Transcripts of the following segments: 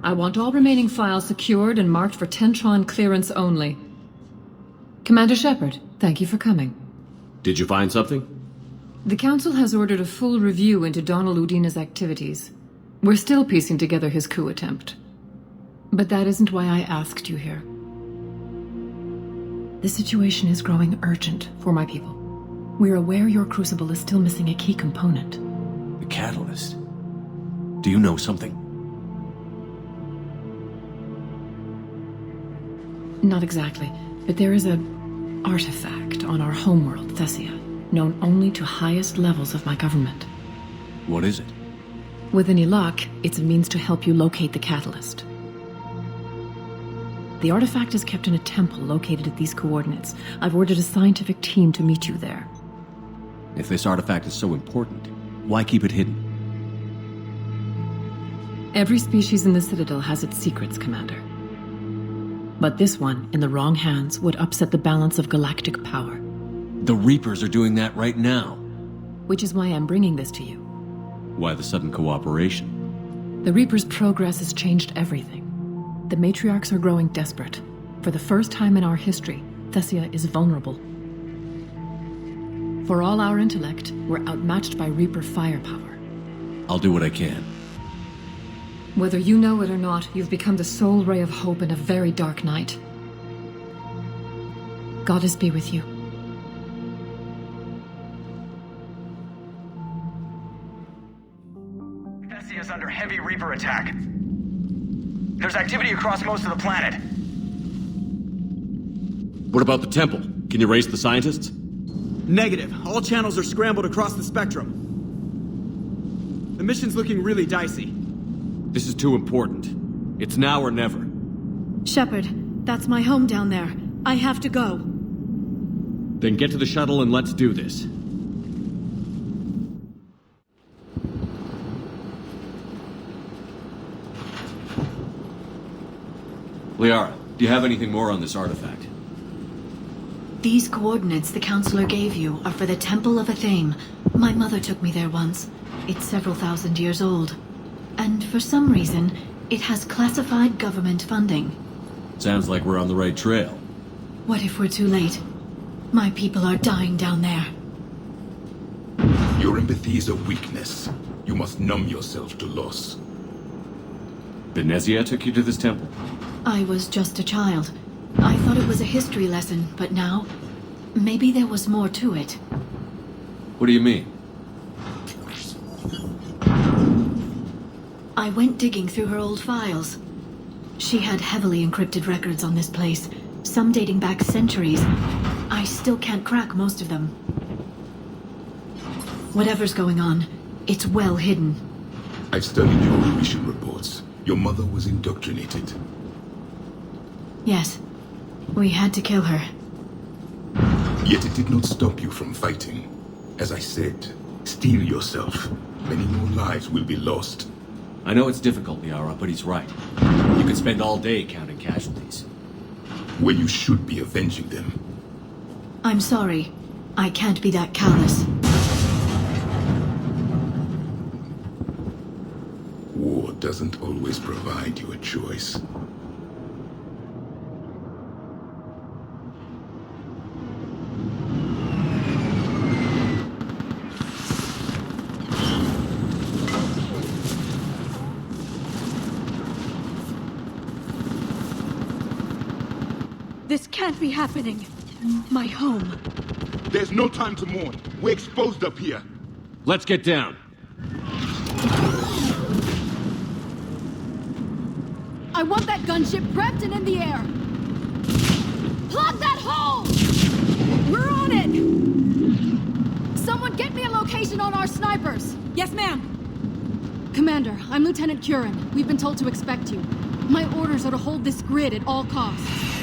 I want all remaining files secured and marked for Tentron clearance only. Commander Shepard, thank you for coming. Did you find something? The Council has ordered a full review into Donald Udina's activities. We're still piecing together his coup attempt. But that isn't why I asked you here. The situation is growing urgent for my people. We're aware your Crucible is still missing a key component. The catalyst? Do you know something? Not exactly, but there is an artifact on our homeworld, Thessia, known only to highest levels of my government. What is it? With any luck, it's a means to help you locate the catalyst. The artifact is kept in a temple located at these coordinates. I've ordered a scientific team to meet you there. If this artifact is so important, why keep it hidden? Every species in the Citadel has its secrets, Commander. But this one, in the wrong hands, would upset the balance of galactic power. The Reapers are doing that right now. Which is why I'm bringing this to you. Why the sudden cooperation? The Reapers' progress has changed everything. The matriarchs are growing desperate. For the first time in our history, Thessia is vulnerable. For all our intellect, we're outmatched by Reaper firepower. I'll do what I can. Whether you know it or not, you've become the sole ray of hope in a very dark night. Goddess be with you. Thessia is under heavy Reaper attack. There's activity across most of the planet. What about the temple? Can you raise the scientists? Negative. All channels are scrambled across the spectrum. The mission's looking really dicey. This is too important. It's now or never. Shepard, that's my home down there. I have to go. Then get to the shuttle and let's do this. Liara, do you have anything more on this artifact? These coordinates the Councilor gave you are for the Temple of Athame. My mother took me there once. It's several thousand years old. And for some reason, it has classified government funding. Sounds like we're on the right trail. What if we're too late? My people are dying down there. Your empathy is a weakness. You must numb yourself to loss. Thessia took you to this temple? I was just a child. I thought it was a history lesson, but now, maybe there was more to it. What do you mean? I went digging through her old files. She had heavily encrypted records on this place, some dating back centuries. I still can't crack most of them. Whatever's going on, it's well hidden. I've studied your mission reports. Your mother was indoctrinated. Yes, we had to kill her. Yet it did not stop you from fighting. As I said, steel yourself. Many more lives will be lost. I know it's difficult, Liara, but he's right. You could spend all day counting casualties. Where you should be avenging them. I'm sorry. I can't be that callous. War doesn't always provide you a choice. This can't be happening. My home. There's no time to mourn. We're exposed up here. Let's get down. I want that gunship prepped and in the air. Plug that hole! We're on it! Someone get me a location on our snipers. Yes, ma'am. Commander, I'm Lieutenant Kurin. We've been told to expect you. My orders are to hold this grid at all costs.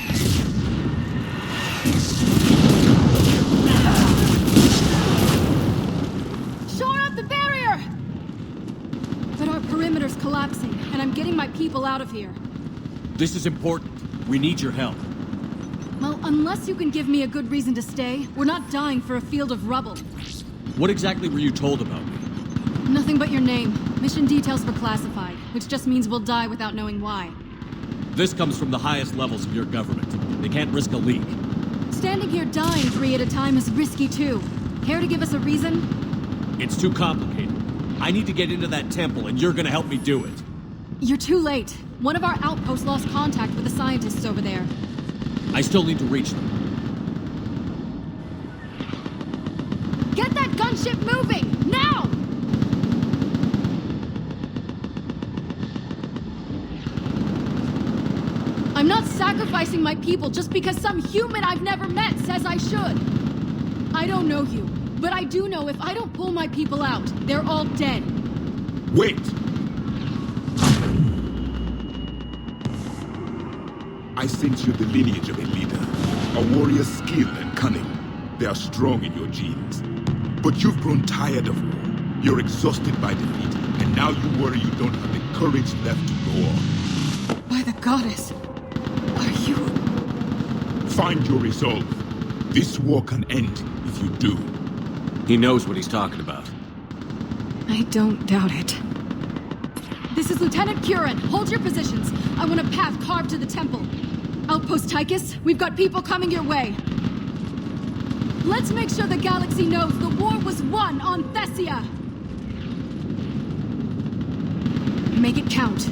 Shore up the barrier! But our perimeter's collapsing, and I'm getting my people out of here. This is important. We need your help. Well, unless you can give me a good reason to stay, we're not dying for a field of rubble. What exactly were you told about me? Nothing but your name. Mission details were classified, which just means we'll die without knowing why. This comes from the highest levels of your government. They can't risk a leak. Standing here dying 3 at a time is risky too. Care to give us a reason? It's too complicated. I need to get into that temple, and you're gonna help me do it. You're too late. One of our outposts lost contact with the scientists over there. I still need to reach them. Get that gunship moving! Now! I'm not sacrificing my people just because some human I've never met says I should. I don't know you, but I do know if I don't pull my people out, they're all dead. Wait! I sense you're the lineage of a leader. A warrior's skill and cunning. They are strong in your genes. But you've grown tired of war. You're exhausted by defeat, and now you worry you don't have the courage left to go on. By the goddess, are you... Find your resolve. This war can end if you do. He knows what he's talking about. I don't doubt it. This is Lieutenant Kurin. Hold your positions. I want a path carved to the temple. Outpost Tykis, we've got people coming your way. Let's make sure the galaxy knows the war was won on Thessia. Make it count.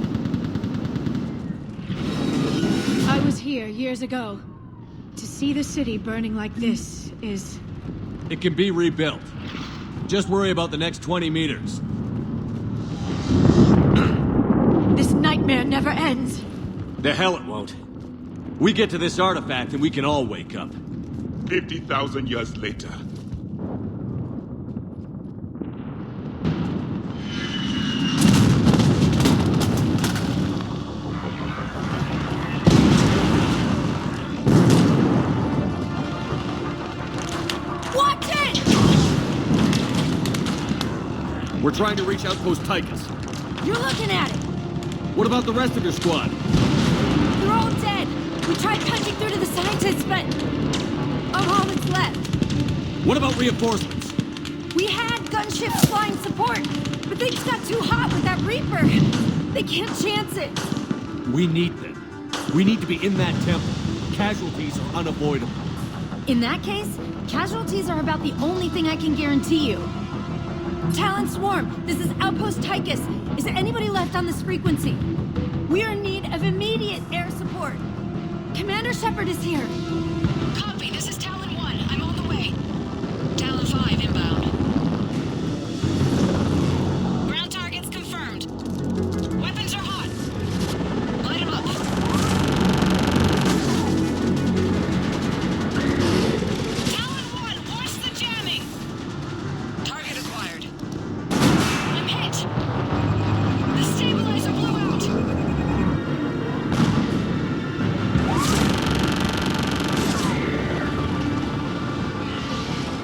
I was here years ago. To see the city burning like this is... It can be rebuilt. Just worry about the next 20 meters. This nightmare never ends. The hell it won't. We get to this artifact and we can all wake up. 50,000 years later. Watch it! We're trying to reach Outpost Tykis. You're looking at it. What about the rest of your squad? They're all dead. We tried punching through to the scientists, but... of all that's left. What about reinforcements? We had gunships flying support, but things got too hot with that Reaper. They can't chance it. We need them. We need to be in that temple. Casualties are unavoidable. In that case, casualties are about the only thing I can guarantee you. Talon Swarm, this is Outpost Tykis. Is there anybody left on this frequency? We are in need of immediate air support. Commander Shepard is here. Copy, this is Talon 1. I'm on the way. Talon 5 inbound. Ground targets confirmed. Weapons are hot. Light them up. Talon 1, watch the jamming. Target acquired. I'm hit. The stabilizer blew out.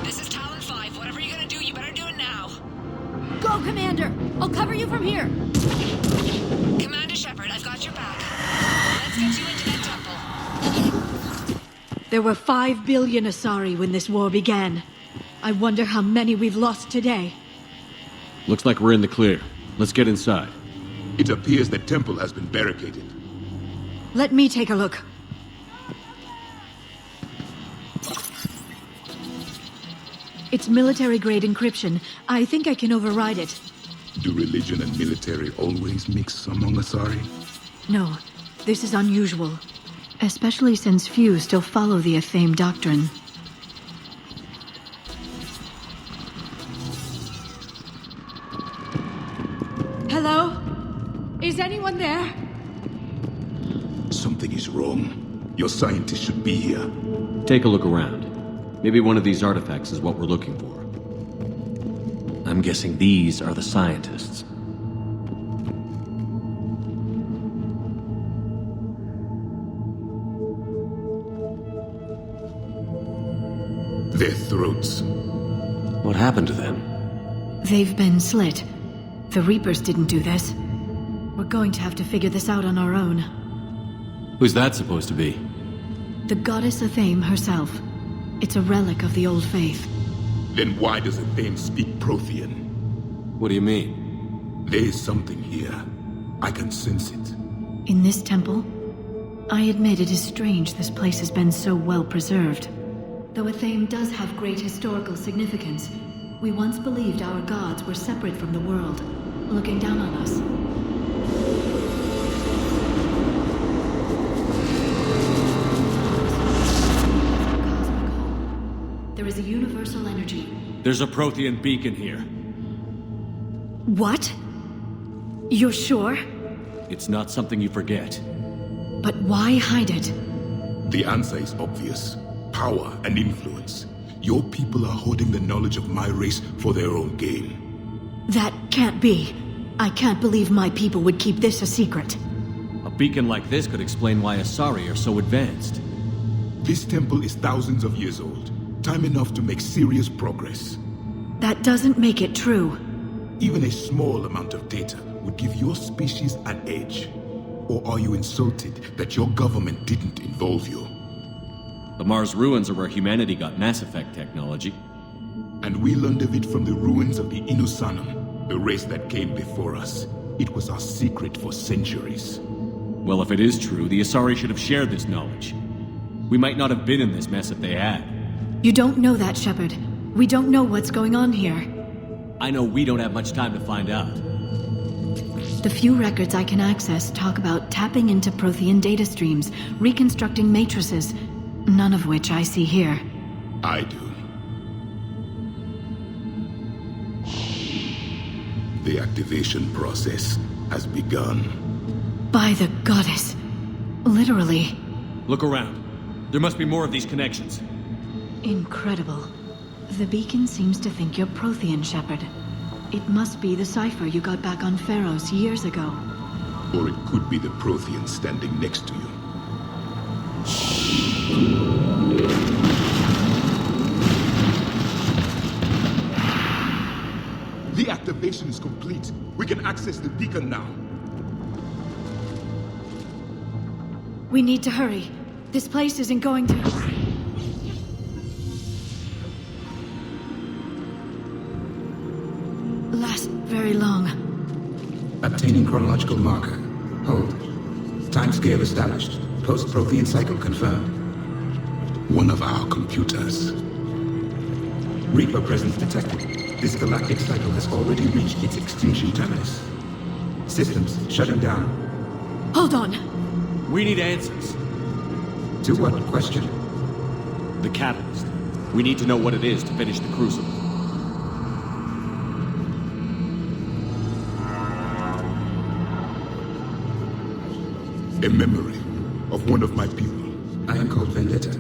This is Talon 5. Whatever you're gonna do, you better do it now. Go, Commander! I'll cover you from here. Commander Shepard, I've got your back. Let's get you into that temple. There were 5 billion Asari when this war began. I wonder how many we've lost today. Looks like we're in the clear. Let's get inside. It appears the temple has been barricaded. Let me take a look. It's military-grade encryption. I think I can override it. Do religion and military always mix among Asari? No, this is unusual. Especially since few still follow the Athame doctrine. Hello? Is anyone there? Something is wrong. Your scientists should be here. Take a look around. Maybe one of these artifacts is what we're looking for. I'm guessing these are the scientists. Their throats. What happened to them? They've been slit. The Reapers didn't do this. We're going to have to figure this out on our own. Who's that supposed to be? The goddess Athame herself. It's a relic of the old faith. Then why does Athame speak Prothean? What do you mean? There is something here. I can sense it. In this temple? I admit it is strange this place has been so well preserved. Though Athame does have great historical significance, we once believed our gods were separate from the world, looking down on us. There is a universal energy. There's a Prothean beacon here. What? You're sure? It's not something you forget. But why hide it? The answer is obvious. Power and influence. Your people are hoarding the knowledge of my race for their own gain. That can't be. I can't believe my people would keep this a secret. A beacon like this could explain why Asari are so advanced. This temple is thousands of years old. Time enough to make serious progress. That doesn't make it true. Even a small amount of data would give your species an edge. Or are you insulted that your government didn't involve you? The Mars ruins are where humanity got Mass Effect technology. And we learned of it from the ruins of the Inusanum, the race that came before us. It was our secret for centuries. Well, if it is true, the Asari should have shared this knowledge. We might not have been in this mess if they had. You don't know that, Shepard. We don't know what's going on here. I know we don't have much time to find out. The few records I can access talk about tapping into Prothean data streams, reconstructing matrices, none of which I see here. I do. The activation process has begun. By the goddess. Literally. Look around. There must be more of these connections. Incredible. The beacon seems to think you're Prothean, Shepard. It must be the cipher you got back on Pharaohs years ago. Or it could be the Prothean standing next to you. The activation is complete. We can access the beacon now. We need to hurry. This place isn't going to... last very long. Obtaining chronological marker. Hold. Timescale established. Post-Prothean cycle confirmed. One of our computers. Reaper presence detected. This galactic cycle has already reached its extinction terminus. Systems shutting down. Hold on. We need answers. To what question? The catalyst. We need to know what it is to finish the Crucible. A memory of one of my people. I am called Vendetta,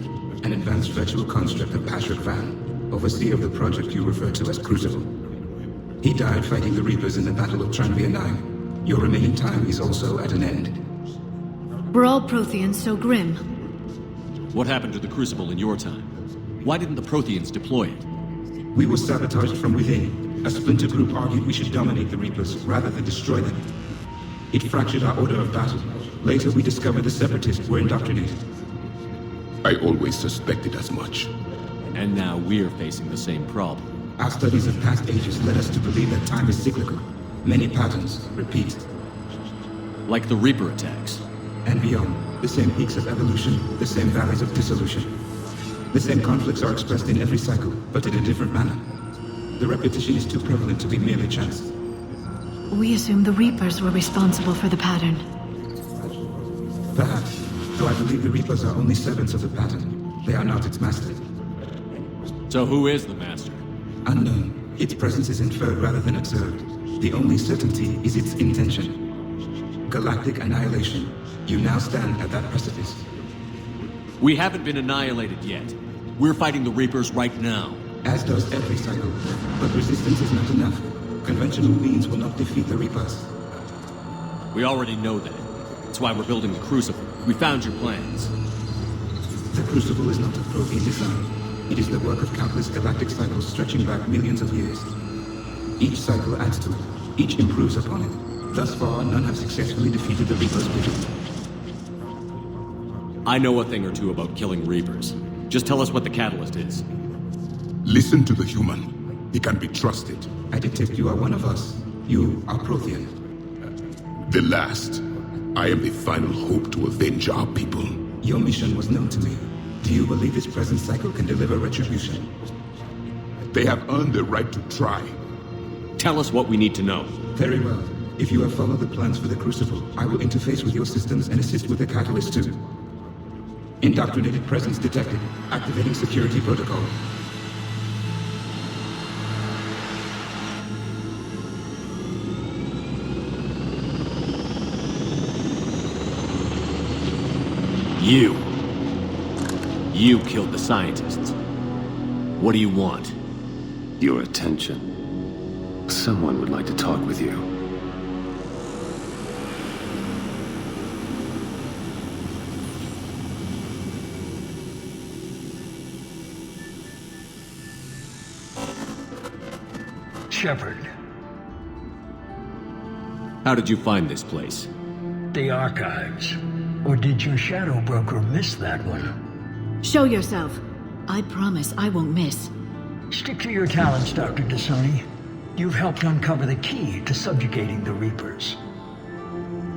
an advanced virtual construct of Patrick Van, overseer of the project you refer to as Crucible. He died fighting the Reapers in the Battle of Tranvia 9. Your remaining time is also at an end. We're all Protheans, so grim. What happened to the Crucible in your time? Why didn't the Protheans deploy it? We were sabotaged from within. A splinter group argued we should dominate the Reapers rather than destroy them. It fractured our order of battle. Later, we discovered the Separatists were indoctrinated. I always suspected as much. And now we're facing the same problem. Our studies of past ages led us to believe that time is cyclical. Many patterns repeat. Like the Reaper attacks. And beyond, the same peaks of evolution, the same valleys of dissolution. The same conflicts are expressed in every cycle, but in a different manner. The repetition is too prevalent to be merely chance. We assume the Reapers were responsible for the pattern. Perhaps, though I believe the Reapers are only servants of the pattern. They are not its master. So who is the master? Unknown. Its presence is inferred rather than observed. The only certainty is its intention. Galactic annihilation. You now stand at that precipice. We haven't been annihilated yet. We're fighting the Reapers right now. As does every cycle. But resistance is not enough. Conventional means will not defeat the Reapers. We already know that. That's why we're building the Crucible. We found your plans. The Crucible is not of Prothean design. It is the work of countless galactic cycles stretching back millions of years. Each cycle adds to it. Each improves upon it. Thus far, none have successfully defeated the Reapers' vigil. I know a thing or two about killing Reapers. Just tell us what the catalyst is. Listen to the human. He can be trusted. I I detect you are one of us. You are Prothean. The last. I am the final hope to avenge our people. Your mission was known to me. Do you believe this present cycle can deliver retribution? They have earned the right to try. Tell us what we need to know. Very well. If you have followed the plans for the Crucible, I will interface with your systems and assist with the catalyst too. Indoctrinated presence detected. Activating security protocol. You killed the scientists. What do you want? Your attention. Someone would like to talk with you. Shepard. How did you find this place? The archives. Or did your shadow broker miss that one? Show yourself. I promise I won't miss. Stick to your talents, Dr. Dasani. You've helped uncover the key to subjugating the Reapers.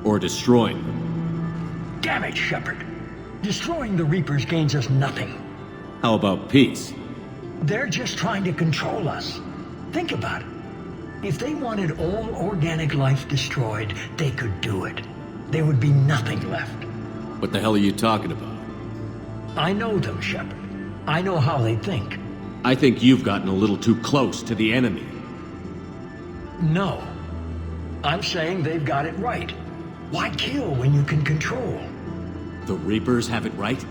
Or destroying them? Damn it, Shepard. Destroying the Reapers gains us nothing. How about peace? They're just trying to control us. Think about it. If they wanted all organic life destroyed, they could do it. There would be nothing left. What the hell are you talking about? I know them, Shepard. I know how they think. I think you've gotten a little too close to the enemy. No. I'm saying they've got it right. Why kill when you can control? The Reapers have it right?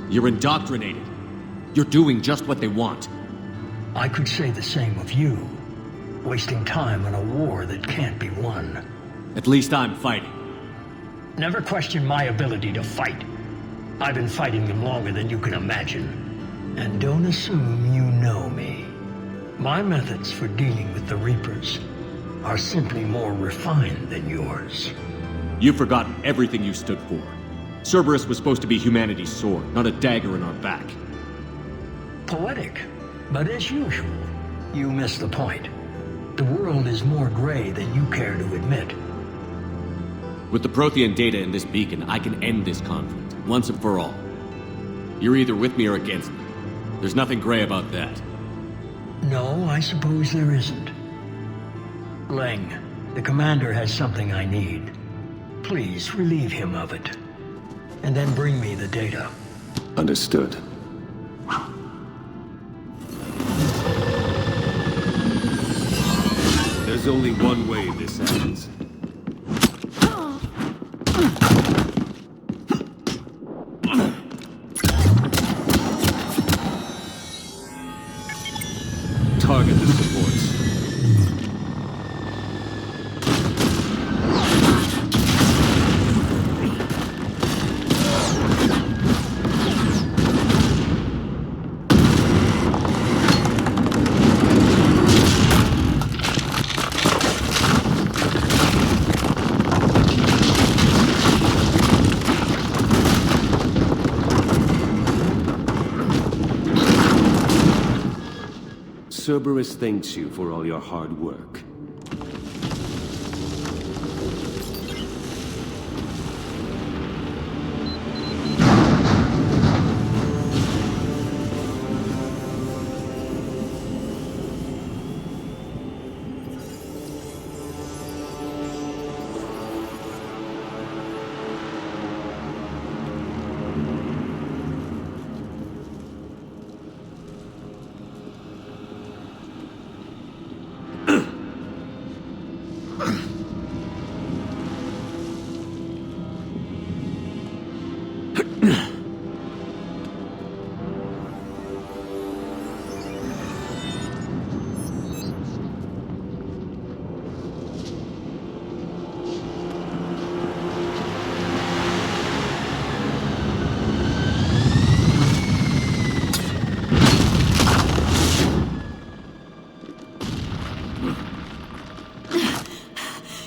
You're indoctrinated. You're doing just what they want. I could say the same of you. Wasting time on a war that can't be won. At least I'm fighting. Never question my ability to fight. I've been fighting them longer than you can imagine. And don't assume you know me. My methods for dealing with the Reapers are simply more refined than yours. You've forgotten everything you stood for. Cerberus was supposed to be humanity's sword, not a dagger in our back. Poetic, but as usual, you miss the point. The world is more gray than you care to admit. With the Prothean data in this beacon, I can end this conflict, once and for all. You're either with me or against me. There's nothing gray about that. No, I suppose there isn't. Leng, the commander has something I need. Please relieve him of it. And then bring me the data. Understood. There's only one way this ends. Target the supports. Cerberus thanks you for all your hard work.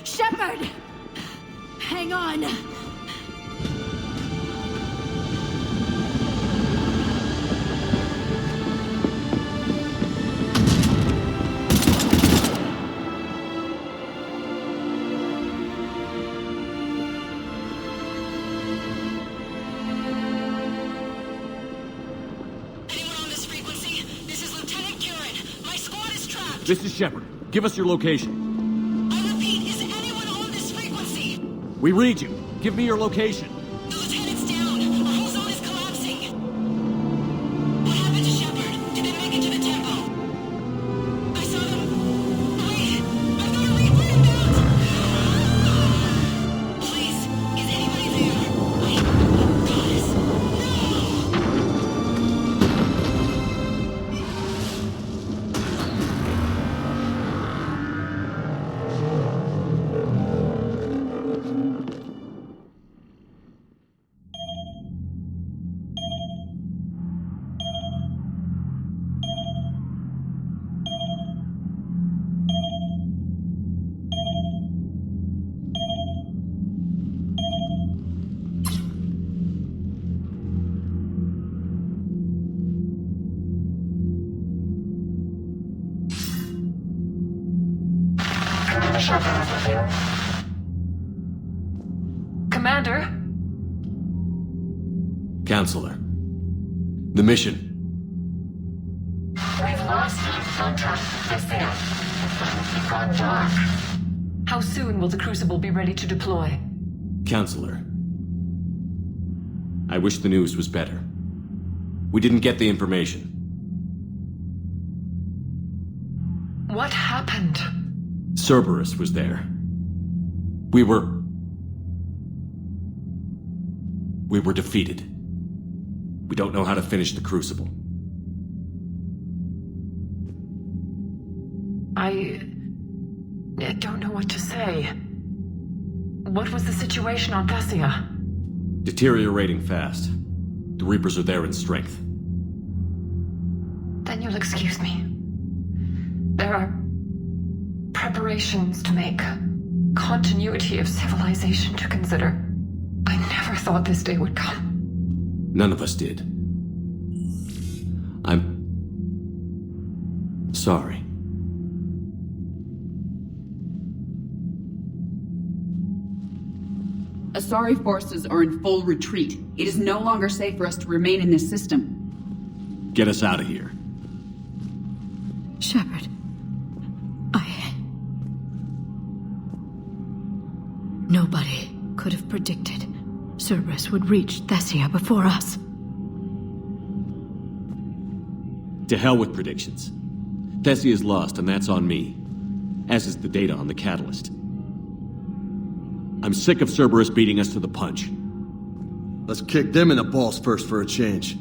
Shepard! Hang on! This is Shepard. Give us your location. I repeat, is anyone on this frequency? We read you. Give me your location. The lieutenant's down. Our whole zone is collapsing. What happened to Shepard? Did they make it to the temple? I saw them. Wait, I've got a Reaper inbound. Please, is anybody there? Goddess, no! Commander? Councilor. The mission. We've lost contact with Thessia. We've gone dark. How soon will the Crucible be ready to deploy? Councilor. I wish the news was better. We didn't get the information. What happened? Cerberus was there. We were defeated. We don't know how to finish the Crucible. I don't know what to say. What was the situation on Thessia? Deteriorating fast. The Reapers are there in strength. Then you'll excuse me. There are preparations to make. Continuity of civilization to consider. I never thought this day would come. None of us did. I'm sorry. Asari forces are in full retreat. It is no longer safe for us to remain in this system. Get us out of here. Shepard. Nobody could have predicted Cerberus would reach Thessia before us. To hell with predictions. Thessia is lost, and that's on me. As is the data on the catalyst. I'm sick of Cerberus beating us to the punch. Let's kick them in the balls first for a change.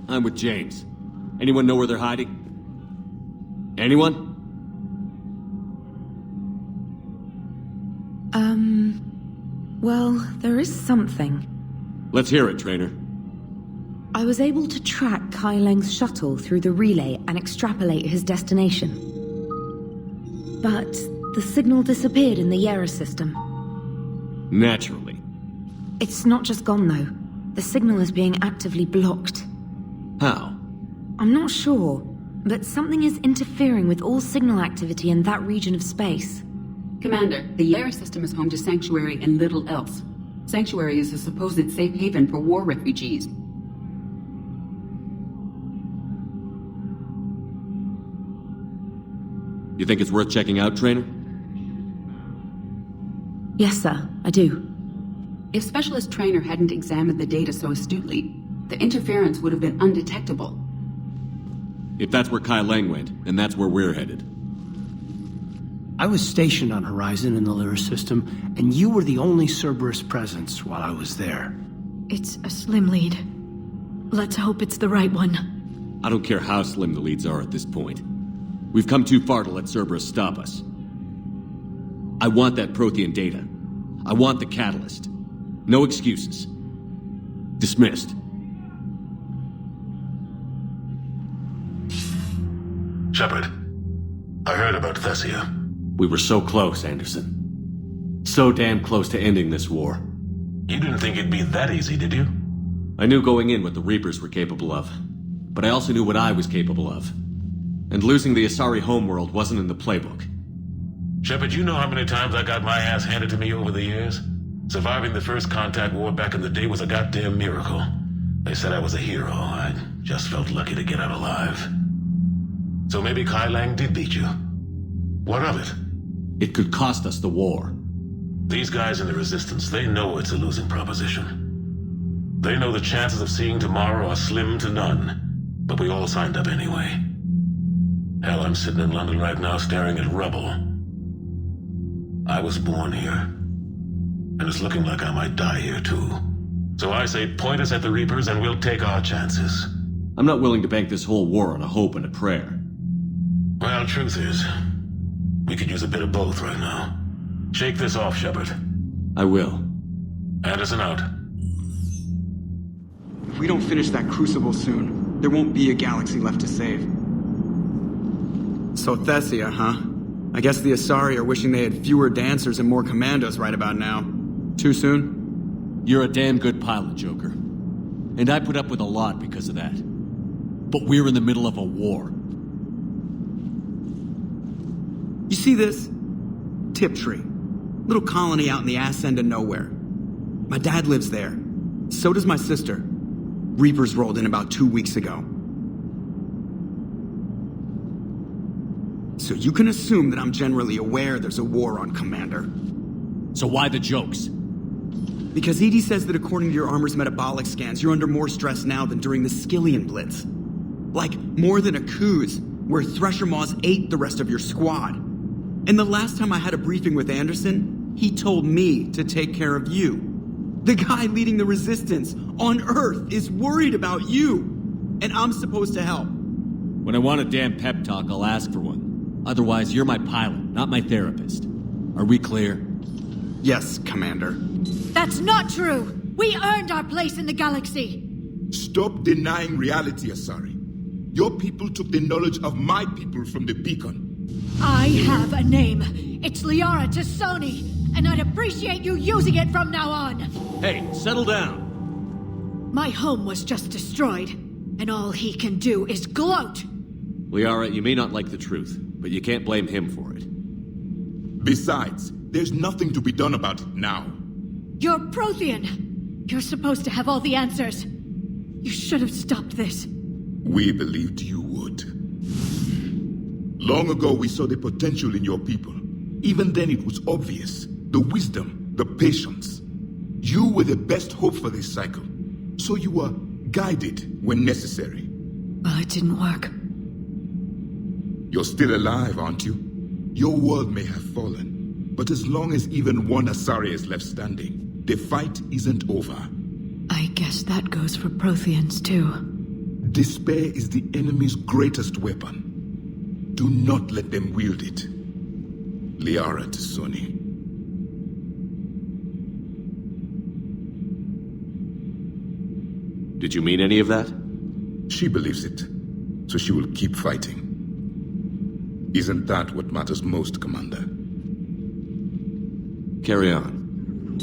I'm with James. Anyone know where they're hiding? Anyone? Well, there is something. Let's hear it, Trainer. I was able to track Kai Leng's shuttle through the relay and extrapolate his destination. But the signal disappeared in the Liara system. Naturally. It's not just gone, though. The signal is being actively blocked. How? I'm not sure, but something is interfering with all signal activity in that region of space. Commander, the Liara system is home to Sanctuary and little else. Sanctuary is a supposed safe haven for war refugees. You think it's worth checking out, Trainer? Yes, sir, I do. If Specialist Trainer hadn't examined the data so astutely, the interference would have been undetectable. If that's where Kai Leng went, then that's where we're headed. I was stationed on Horizon in the Liara system, and you were the only Cerberus presence while I was there. It's a slim lead. Let's hope it's the right one. I don't care how slim the leads are at this point. We've come too far to let Cerberus stop us. I want that Prothean data. I want the catalyst. No excuses. Dismissed. Shepard, I heard about Thessia. We were so close, Anderson. So damn close to ending this war. You didn't think it'd be that easy, did you? I knew going in what the Reapers were capable of, but I also knew what I was capable of. And losing the Asari homeworld wasn't in the playbook. Shepard, you know how many times I got my ass handed to me over the years? Surviving the first contact war back in the day was a goddamn miracle. They said I was a hero. I just felt lucky to get out alive. So maybe Kai Leng did beat you. What of it? It could cost us the war. These guys in the Resistance, they know it's a losing proposition. They know the chances of seeing tomorrow are slim to none, but we all signed up anyway. Hell, I'm sitting in London right now staring at rubble. I was born here, and it's looking like I might die here too. So I say point us at the Reapers and we'll take our chances. I'm not willing to bank this whole war on a hope and a prayer. Well, truth is, we could use a bit of both right now. Shake this off, Shepard. I will. Anderson out. If we don't finish that Crucible soon, there won't be a galaxy left to save. So Thessia, huh? I guess the Asari are wishing they had fewer dancers and more commandos right about now. Too soon? You're a damn good pilot, Joker. And I put up with a lot because of that. But we're in the middle of a war. You see this? Tiptree. Little colony out in the ass end of nowhere. My dad lives there. So does my sister. Reapers rolled in about 2 weeks ago. So you can assume that I'm generally aware there's a war on, Commander. So why the jokes? Because EDI says that according to your armor's metabolic scans, you're under more stress now than during the Skillian Blitz. Like, more than a Kuz, where Thresher Maws ate the rest of your squad. And the last time I had a briefing with Anderson, he told me to take care of you. The guy leading the Resistance on Earth is worried about you. And I'm supposed to help. When I want a damn pep talk, I'll ask for one. Otherwise, you're my pilot, not my therapist. Are we clear? Yes, Commander. That's not true! We earned our place in the galaxy! Stop denying reality, Asari. Your people took the knowledge of my people from the beacon. I have a name. It's Liara Tassoni, and I'd appreciate you using it from now on. Hey, settle down. My home was just destroyed, and all he can do is gloat. Liara, you may not like the truth, but you can't blame him for it. Besides, there's nothing to be done about it now. You're Prothean. You're supposed to have all the answers. You should have stopped this. We believed you would. Long ago, we saw the potential in your people. Even then, it was obvious. The wisdom, the patience. You were the best hope for this cycle. So you were guided when necessary. Well, it didn't work. You're still alive, aren't you? Your world may have fallen, but as long as even one Asari is left standing, the fight isn't over. I guess that goes for Protheans, too. Despair is the enemy's greatest weapon. Do not let them wield it. Liara Tassoni. Did you mean any of that? She believes it, so she will keep fighting. Isn't that what matters most, Commander? Carry on.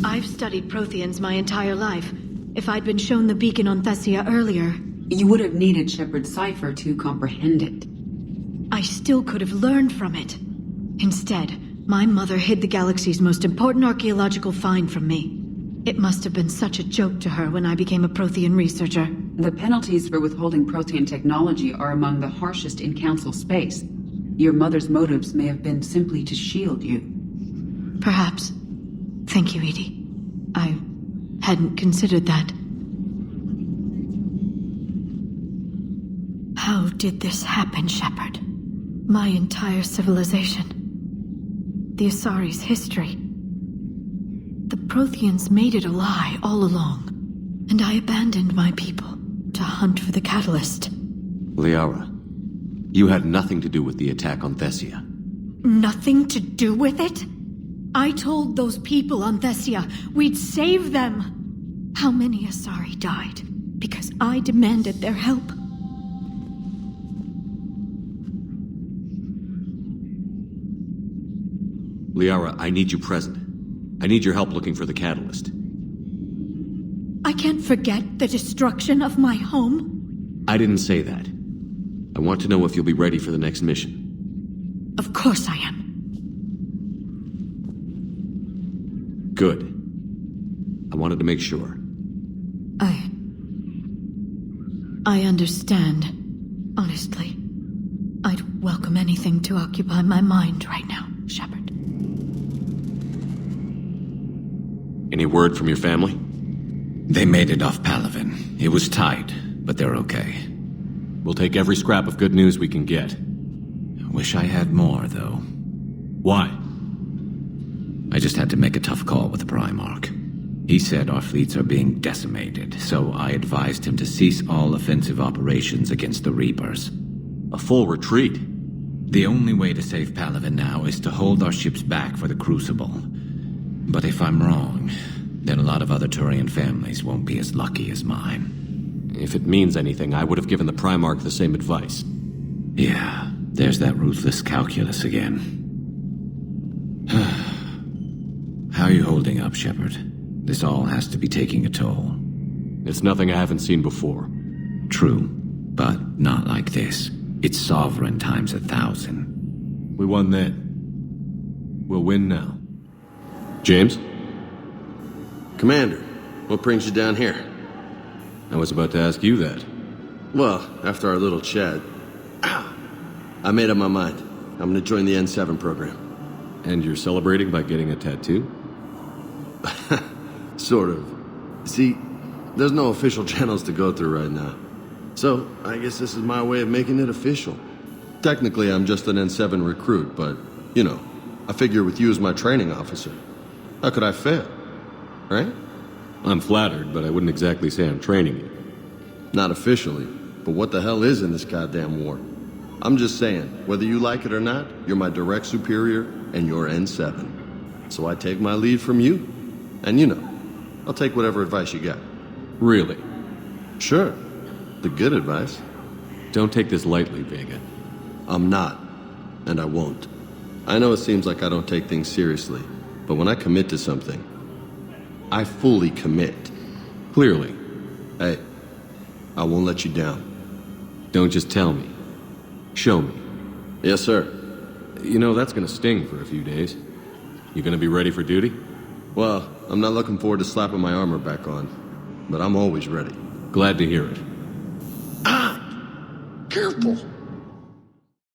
I've studied Protheans my entire life. If I'd been shown the beacon on Thessia earlier... You would have needed Shepard's cipher to comprehend it. I still could have learned from it. Instead, my mother hid the galaxy's most important archaeological find from me. It must have been such a joke to her when I became a Prothean researcher. The penalties for withholding Prothean technology are among the harshest in Council space. Your mother's motives may have been simply to shield you. Perhaps. Thank you, EDI. I hadn't considered that. How did this happen, Shepard? My entire civilization. The Asari's history. The Protheans made it a lie all along, and I abandoned my people to hunt for the catalyst. Liara, you had nothing to do with the attack on Thessia. Nothing to do with it? I told those people on Thessia we'd save them. How many Asari died because I demanded their help? Liara, I need you present. I need your help looking for the catalyst. I can't forget the destruction of my home. I didn't say that. I want to know if you'll be ready for the next mission. Of course I am. Good. I wanted to make sure. I understand, honestly. welcome anything to occupy my mind right now, Shepard. Any word from your family? They made it off Palaven. It was tight, but they're okay. We'll take every scrap of good news we can get. Wish I had more, though. Why? I just had to make a tough call with the Primarch. He said our fleets are being decimated, so I advised him to cease all offensive operations against the Reapers. A full retreat? The only way to save Palaven now is to hold our ships back for the Crucible. But if I'm wrong, then a lot of other Turian families won't be as lucky as mine. If it means anything, I would have given the Primarch the same advice. Yeah, there's that ruthless calculus again. How are you holding up, Shepard? This all has to be taking a toll. It's nothing I haven't seen before. True, but not like this. It's sovereign times 1,000. We won then. We'll win now. James? Commander, what brings you down here? I was about to ask you that. Well, after our little chat, I made up my mind. I'm gonna join the N7 program. And you're celebrating by getting a tattoo? Sort of. See, there's no official channels to go through right now. So, I guess this is my way of making it official. Technically, I'm just an N7 recruit, but, you know, I figure with you as my training officer, how could I fail? Right? I'm flattered, but I wouldn't exactly say I'm training you. Not officially, but what the hell is in this goddamn war? I'm just saying, whether you like it or not, you're my direct superior, and you're N7. So I take my lead from you, and you know, I'll take whatever advice you got. Really? Sure. The good advice. Don't take this lightly, Vega. I'm not, and I won't. I know it seems like I don't take things seriously, but when I commit to something, I fully commit. Clearly. Hey, I won't let you down. Don't just tell me. Show me. Yes, sir. You know, that's gonna sting for a few days. You gonna be ready for duty? Well, I'm not looking forward to slapping my armor back on, but I'm always ready. Glad to hear it. Careful!